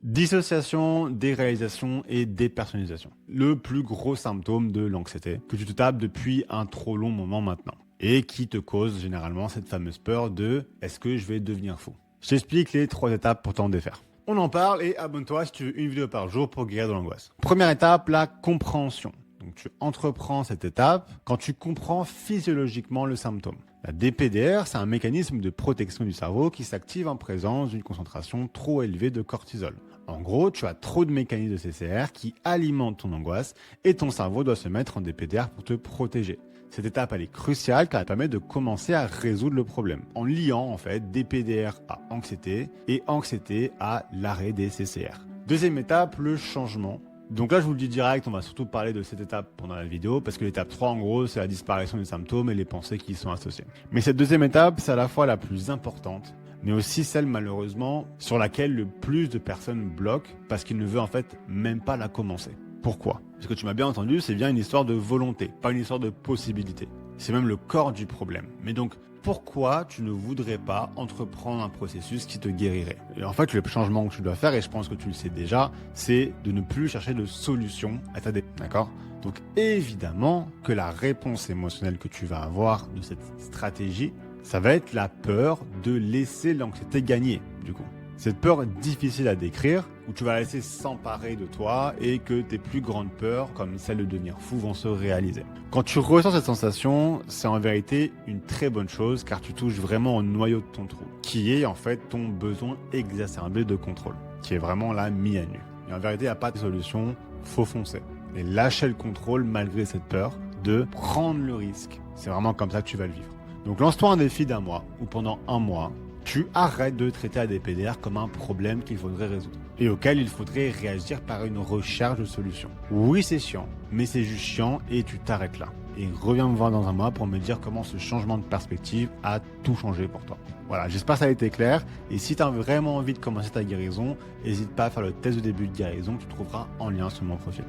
Dissociation, déréalisation et dépersonnalisation. Le plus gros symptôme de l'anxiété que tu te tapes depuis un trop long moment maintenant et qui te cause généralement cette fameuse peur de « est-ce que je vais devenir fou ?» Je t'explique les 3 étapes pour t'en défaire. On en parle et abonne-toi si tu veux une vidéo par jour pour guérir de l'angoisse. Première étape, la compréhension. Donc tu entreprends cette étape quand tu comprends physiologiquement le symptôme. La DPDR, c'est un mécanisme de protection du cerveau qui s'active en présence d'une concentration trop élevée de cortisol. En gros, tu as trop de mécanismes de CCR qui alimentent ton angoisse et ton cerveau doit se mettre en DPDR pour te protéger. Cette étape, elle est cruciale car elle permet de commencer à résoudre le problème en liant en fait DPDR à anxiété et anxiété à l'arrêt des CCR. Deuxième étape, le changement. Donc là, je vous le dis direct, on va surtout parler de cette étape pendant la vidéo parce que l'étape 3, en gros, c'est la disparition des symptômes et les pensées qui y sont associées. Mais cette deuxième étape, c'est à la fois la plus importante, mais aussi celle, malheureusement, sur laquelle le plus de personnes bloquent parce qu'ils ne veulent en fait même pas la commencer. Pourquoi? Parce que tu m'as bien entendu, c'est bien une histoire de volonté, pas une histoire de possibilité. C'est même le corps du problème. Mais donc, pourquoi tu ne voudrais pas entreprendre un processus qui te guérirait? Et en fait, le changement que tu dois faire, et je pense que tu le sais déjà, c'est de ne plus chercher de solution à ta dépression. D'accord? Donc évidemment que la réponse émotionnelle que tu vas avoir de cette stratégie, ça va être la peur de laisser l'anxiété gagner, du coup. Cette peur difficile à décrire, où tu vas laisser s'emparer de toi et que tes plus grandes peurs, comme celle de devenir fou, vont se réaliser. Quand tu ressens cette sensation, c'est en vérité une très bonne chose car tu touches vraiment au noyau de ton trou, qui est en fait ton besoin exacerbé de contrôle, qui est vraiment là mis à nu. Et en vérité, il n'y a pas de solution, faut foncer. Et lâcher le contrôle malgré cette peur de prendre le risque. C'est vraiment comme ça que tu vas le vivre. Donc lance-toi un défi d'1 mois ou pendant 1 mois, tu arrêtes de traiter la DPDR comme un problème qu'il faudrait résoudre et auquel il faudrait réagir par une recherche de solutions. Oui, c'est chiant, mais c'est juste chiant et tu t'arrêtes là. Et reviens me voir dans 1 mois pour me dire comment ce changement de perspective a tout changé pour toi. Voilà, j'espère que ça a été clair. Et si tu as vraiment envie de commencer ta guérison, n'hésite pas à faire le test de début de guérison que tu trouveras en lien sur mon profil.